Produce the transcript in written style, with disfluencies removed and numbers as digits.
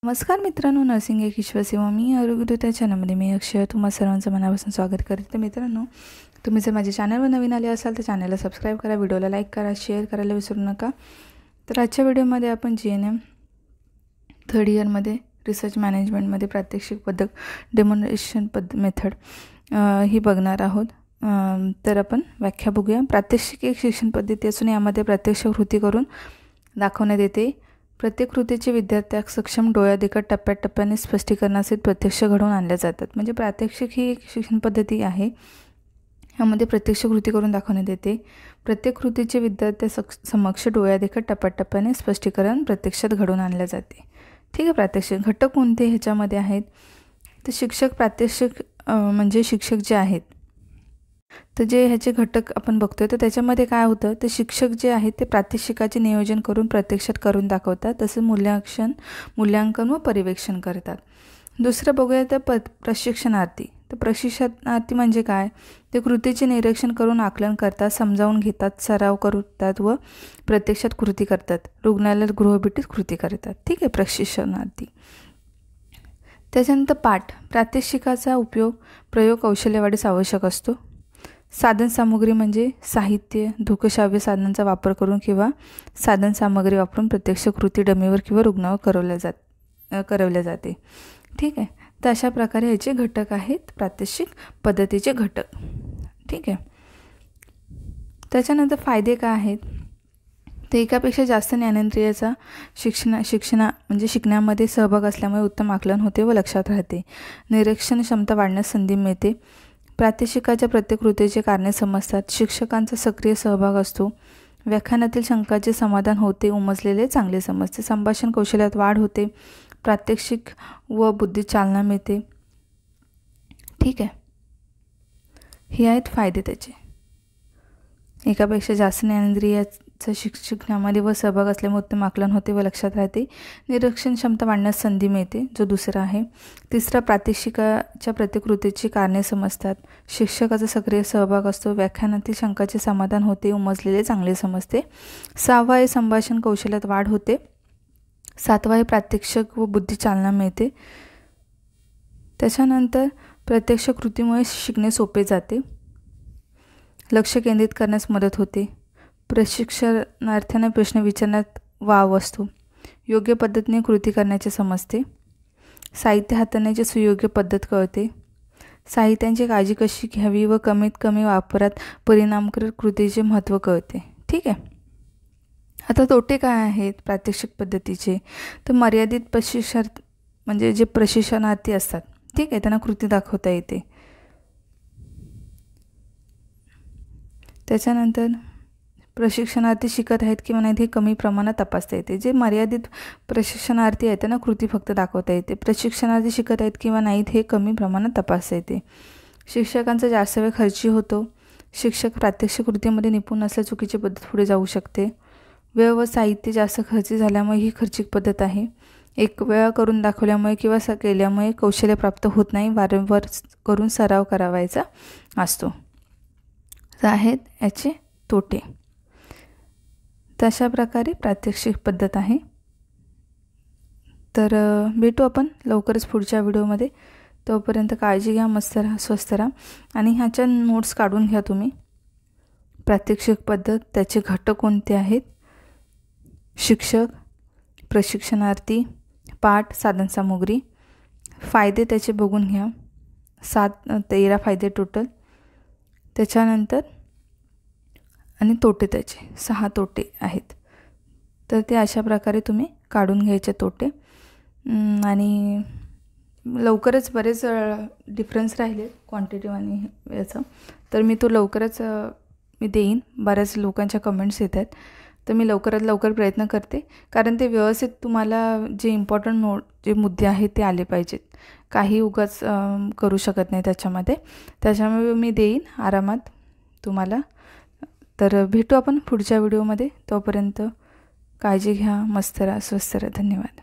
नमस्कार मित्रांनो, नर्सिंग एक विश्वासेवा मी आरोग्य त्या चॅनलमध्ये मी अक्षय तुम्हा सर्वांचं मनापासून स्वागत करते। तर मित्रांनो, तुम्ही जर माझ्या चॅनलवर नवीन आले असाल तर चॅनलला सबस्क्राईब करा, व्हिडिओला लाईक करा, शेअर करायला विसरू नका। तर आजच्या व्हिडिओमध्ये आपण GNM थर्ड इयरमध्ये रिसर्च मॅनेजमेंटमध्ये प्रात्यक्षिक पद्धत डेमॉन्स्ट्रेशन मेथड ही बघणार आहोत। तर आपण व्याख्या बघूया। प्रात्यक्षिक एक शिक्षण पद्धती असून यामध्ये प्रत्यक्ष कृती करून दाखवण्यात येते। प्रत्येक कृतीचे विद्यार्थ्याक सक्षम डोळ्यादेखत टप्प्याटप्प्याने स्पष्टीकरणासहित प्रत्यक्ष घडवून आणल्या जातात। म्हणजे प्रात्यक्षिक ही एक शिक्षण पद्धती आहे, यामध्ये प्रत्यक्ष कृती करून दाखवण्यात येते। प्रत्येक कृतीचे विद्यार्थ्या समक्ष डोळ्यादेखत टप्प्याटप्प्याने स्पष्टीकरण प्रत्यक्षात घडवून आणले जाते। ठीक आहे। प्रात्यक्षिक घटक कोणते ह्याच्यामध्ये आहेत तर शिक्षक प्रात्यक्षिक म्हणजे शिक्षक जे आहेत तर जे ह्याचे घटक आपण बघतोय तर त्याच्यामध्ये काय होतं तर शिक्षक जे आहेत ते प्रात्यक्षिकाचे नियोजन करून प्रत्यक्षात करून दाखवतात, तसेच मूल्यांकन व पर्यवेक्षण करतात। दुसरं बघूया तर प्रशिक्षणार्थी। तर प्रशिक्षणार्थी म्हणजे काय ते कृतीचे निरीक्षण करून आकलन करतात, समजावून घेतात, सराव करतात व प्रत्यक्षात कृती करतात, रुग्णालयात गृहभेटीत कृती करतात। ठीक आहे, प्रशिक्षणार्थी। त्याच्यानंतर पाठ। प्रात्यक्षिकाचा प्रयोग कौशल्यवाढीस आवश्यक असतो। साधन सामग्री म्हणजे साहित्य, दृकश्राव्य साधनांचा वापर करून किंवा साधन सामग्री वापरून प्रत्यक्ष कृती डमीवर किंवा रुग्णावर करवल्या जाते। ठीक आहे। तर अशा प्रकारे ह्याचे घटक आहेत प्रात्यक्षिक पद्धतीचे घटक। ठीक आहे। त्याच्यानंतर फायदे काय आहेत तर एकापेक्षा जास्त ज्ञानेंद्रियाचा शिकण्यामध्ये सहभाग असल्यामुळे उत्तम आकलन होते व लक्षात राहते। निरीक्षण क्षमता वाढण्यास संधी मिळते। प्रात्यक्षिकाच्या प्रत्येक कृतीचे कारणे समजतात। शिक्षकांचा सक्रिय सहभाग असतो। व्याख्यानातील शंकाचे समाधान होते, उमजलेले चांगले समजते। संभाषण कौशल्यात वाढ होते। प्रात्यक्षिक व बुद्धी चालना मिळते। ठीक आहे। हे आहेत फायदे त्याचे। एकापेक्षा जास्त ज्ञानेंद्रियाचा शिक्षणामध्ये व सहभाग असल्यामुळे उत्तम आकलन होते व लक्षात राहते। निरीक्षण क्षमता वाढण्यास संधी मिळते, जो दुसरा आहे। तिसरा, प्रात्यक्षिकाच्या प्रत्येक कृतीची कारणे समजतात। शिक्षकाचा सक्रिय सहभाग असतो। व्याख्यानातील शंकाचे समाधान होते, उमजलेले चांगले समजते। सहावा आहे संभाषण कौशल्यात वाढ होते। सातवा आहे प्रात्यक्षिक व बुद्धी चालना मिळते। त्याच्यानंतर प्रत्यक्ष कृतीमुळे शिकणे सोपे जाते। लक्ष केंद्रित करण्यास मदत होते। प्रशिक्षणार्थ्यांना प्रश्न विचारण्यात वाव असतो। योग्य पद्धतीने कृती करण्याचे समजते। साहित्य हाताळण्याची सुयोग्य पद्धत कळते। साहित्यांची काळजी कशी घ्यावी व कमीत कमी वापरात परिणामकारक कृतीचे महत्त्व कळते। ठीक आहे। आता तोटे काय आहेत प्रात्यक्षिक पद्धतीचे तर मर्यादित म्हणजे जे प्रशिक्षणार्थी असतात, ठीक आहे, त्यांना कृती दाखवता येते। त्याच्यानंतर प्रशिक्षणार्थी शिकत आहेत किंवा नाहीत हे कमी प्रमाणात तपासता येते। जे मर्यादित प्रशिक्षणार्थी आहेत त्यांना कृती फक्त दाखवता येते। प्रशिक्षणार्थी शिकत आहेत किंवा नाहीत हे कमी प्रमाणात तपासता येते। शिक्षकांचा जास्त वेळ खर्ची होतो। शिक्षक प्रात्यक्षिक कृतीमध्ये निपुण असल्यास चुकीची पद्धत पुढे जाऊ शकते। वेळ व साहित्य जास्त खर्ची झाल्यामुळे ही खर्चिक पद्धत आहे। एक वेळा करून दाखवल्यामुळे किंवा केल्यामुळे कौशल्य प्राप्त होत नाही, वारंवार करून सराव करावायचा असतो। आहेत याचे तोटे। तशा प्रकारे प्रात्यक्षिक पद्धत आहे। तर भेटू आपण लवकरच पुढच्या व्हिडिओमध्ये। तोपर्यंत काळजी घ्या, मस्त राहा, स्वस्थ राहा आणि ह्याच्या नोट्स काढून घ्या तुम्ही। प्रात्यक्षिक पद्धत, त्याचे घटक कोणते आहेत, शिक्षक, प्रशिक्षणार्थी, पाठ, साधनसामुग्री, फायदे त्याचे बघून घ्या। 13 फायदे टोटल। त्याच्यानंतर आणि तोटे त्याचे 6 तोटे आहेत। तर ते अशा प्रकारे तुम्ही काढून घ्यायचे तोटे। आणि लवकरच बरेच डिफरन्स राहिले क्वांटिटी आणि याचं, तर मी तो लवकरच देईन। बऱ्याच लोकांच्या कमेंट्स येत आहेत, तर मी लवकरात लवकर प्रयत्न करते, कारण ते व्यवस्थित तुम्हाला जे इम्पॉर्टंट जे मुद्दे आहेत ते आले पाहिजेत। काही उगाच करू शकत नाही त्याच्यामुळे मी देईन आरामात तुम्हाला। तर भेटू आपण पुढच्या व्हिडिओमध्ये। तोपर्यंत काळजी घ्या, मस्त राहा, स्वस्थ राहा। धन्यवाद।